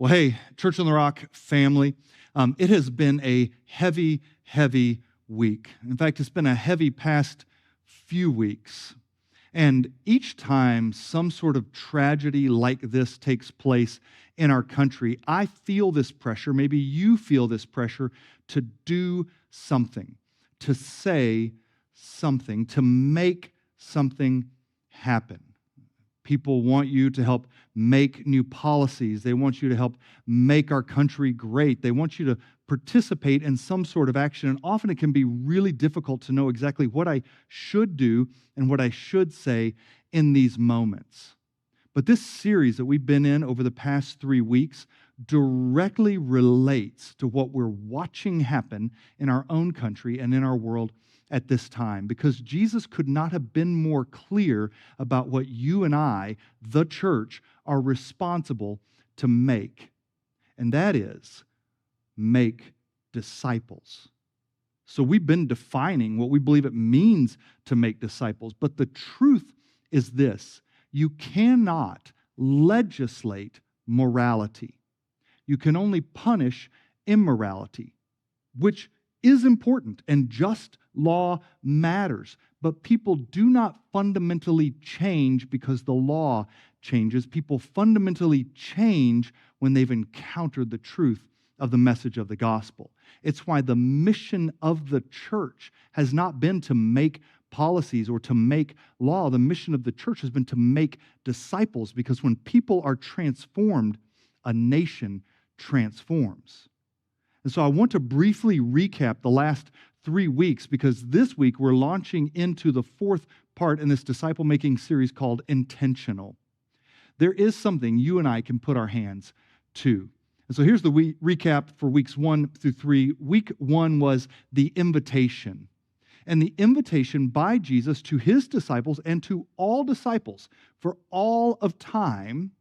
Well, hey, Church on the Rock family, it has been a heavy, heavy week. In fact, it's been a heavy past few weeks. And each time some sort of tragedy like this takes place in our country, I feel this pressure, maybe you feel this pressure to do something, to say something, to make something happen. People want you to help make new policies. They want you to help make our country great. They want you to participate in some sort of action. And often it can be really difficult to know exactly what I should do and what I should say in these moments. But this series that we've been in over the past 3 weeks directly relates to what we're watching happen in our own country and in our world at this time, because Jesus could not have been more clear about what you and I, the church, are responsible to make. And that is, make disciples. So we've been defining what we believe it means to make disciples. But the truth is this: you cannot legislate morality. You can only punish immorality, which is important, and just law matters. But people do not fundamentally change because the law changes. People fundamentally change when they've encountered the truth of the message of the gospel. It's why the mission of the church has not been to make policies or to make law. The mission of the church has been to make disciples, because when people are transformed, a nation transforms. And so I want to briefly recap the last 3 weeks, because this week we're launching into the fourth part in this disciple-making series called Intentional. There is something you and I can put our hands to. And so here's the recap for weeks 1 through 3. Week 1 was the invitation. And the invitation by Jesus to his disciples and to all disciples for all of time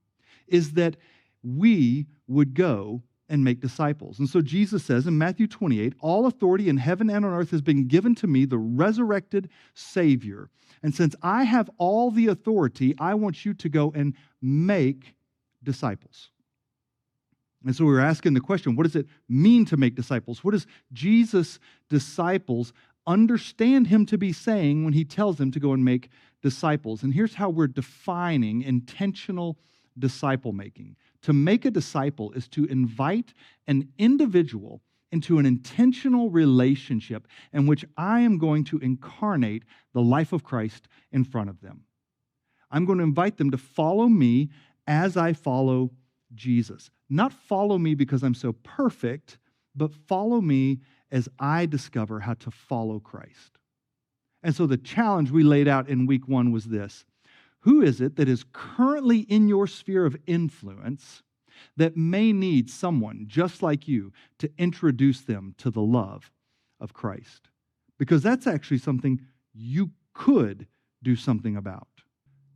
is that we would go and make disciples. And so Jesus says in Matthew 28, "All authority in heaven and on earth has been given to me, the resurrected Savior. And since I have all the authority, I want you to go and make disciples." And so we were asking the question, what does it mean to make disciples? What does Jesus' disciples understand him to be saying when he tells them to go and make disciples? And here's how we're defining intentional disciple making. To make a disciple is to invite an individual into an intentional relationship in which I am going to incarnate the life of Christ in front of them. I'm going to invite them to follow me as I follow Jesus. Not follow me because I'm so perfect, but follow me as I discover how to follow Christ. And so the challenge we laid out in week 1 was this: who is it that is currently in your sphere of influence that may need someone just like you to introduce them to the love of Christ? Because that's actually something you could do something about.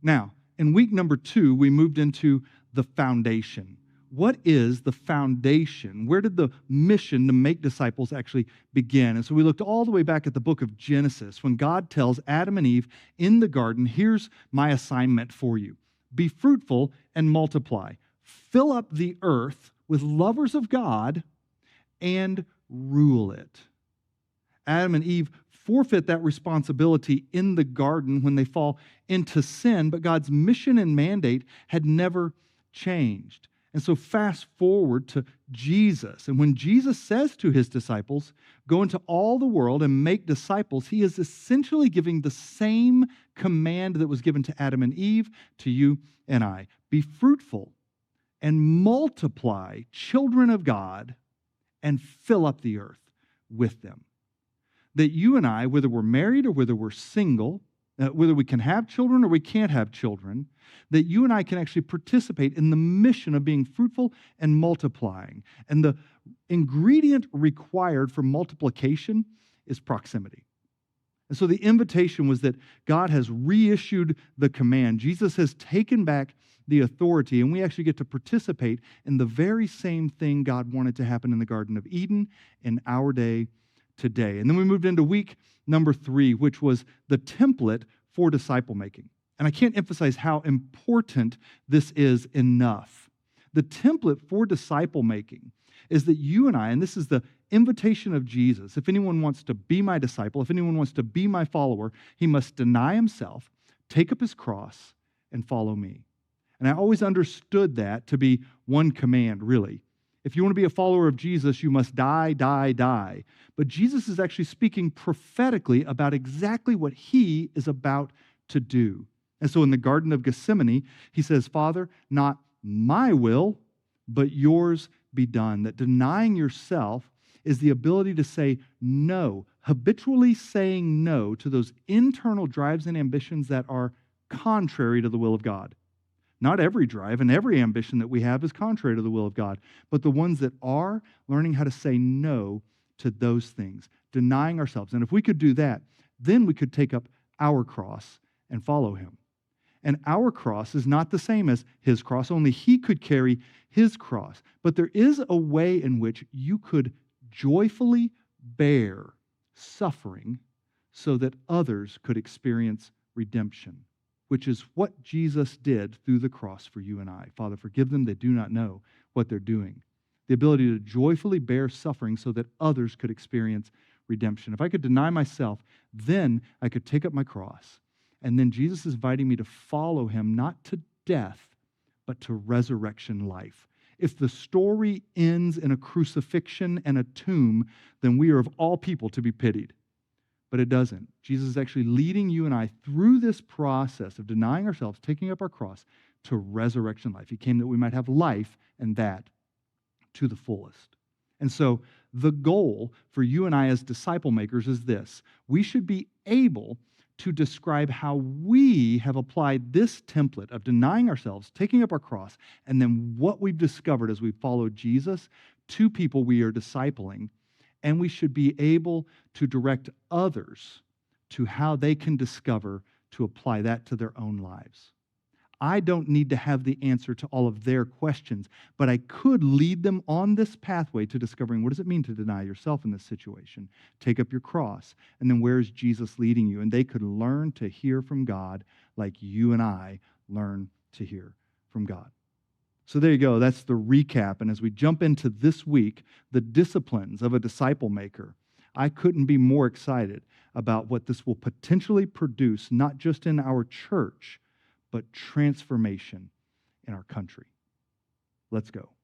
Now, in week number 2, we moved into the foundation. What is the foundation? Where did the mission to make disciples actually begin? And so we looked all the way back at the book of Genesis when God tells Adam and Eve in the garden, "Here's my assignment for you. Be fruitful and multiply. Fill up the earth with lovers of God and rule it." Adam and Eve forfeit that responsibility in the garden when they fall into sin, but God's mission and mandate had never changed. And so fast forward to Jesus. And when Jesus says to his disciples, "Go into all the world and make disciples," he is essentially giving the same command that was given to Adam and Eve, to you and I. Be fruitful and multiply, children of God, and fill up the earth with them. That you and I, whether we're married or whether we're single, whether we can have children or we can't have children, that you and I can actually participate in the mission of being fruitful and multiplying. And the ingredient required for multiplication is proximity. And so the invitation was that God has reissued the command. Jesus has taken back the authority, and we actually get to participate in the very same thing God wanted to happen in the Garden of Eden in our day today. And then we moved into week number 3, which was the template for disciple making. And I can't emphasize how important this is enough. The template for disciple making is that you and I, and this is the invitation of Jesus, if anyone wants to be my disciple, if anyone wants to be my follower, he must deny himself, take up his cross, and follow me. And I always understood that to be one command, really. If you want to be a follower of Jesus, you must die, die, die. But Jesus is actually speaking prophetically about exactly what he is about to do. And so in the Garden of Gethsemane, he says, Father, not my will, but yours be done. That denying yourself is the ability to say no, habitually saying no to those internal drives and ambitions that are contrary to the will of God. Not every drive and every ambition that we have is contrary to the will of God, but the ones that are, learning how to say no to those things, denying ourselves. And if we could do that, then we could take up our cross and follow him. And our cross is not the same as his cross, only he could carry his cross. But there is a way in which you could joyfully bear suffering so that others could experience redemption, which is what Jesus did through the cross for you and I. Father, forgive them, they do not know what they're doing. The ability to joyfully bear suffering so that others could experience redemption. If I could deny myself, then I could take up my cross. And then Jesus is inviting me to follow him, not to death, but to resurrection life. If the story ends in a crucifixion and a tomb, then we are of all people to be pitied. But it doesn't. Jesus is actually leading you and I through this process of denying ourselves, taking up our cross, to resurrection life. He came that we might have life, and that to the fullest. And so the goal for you and I as disciple makers is this. We should be able to describe how we have applied this template of denying ourselves, taking up our cross, and then what we've discovered as we follow Jesus to people we are discipling. And we should be able to direct others to how they can discover to apply that to their own lives. I don't need to have the answer to all of their questions, but I could lead them on this pathway to discovering what does it mean to deny yourself in this situation, take up your cross, and then where is Jesus leading you? And they could learn to hear from God like you and I learn to hear from God. So there you go. That's the recap. And as we jump into this week, the disciplines of a disciple maker, I couldn't be more excited about what this will potentially produce, not just in our church, but transformation in our country. Let's go.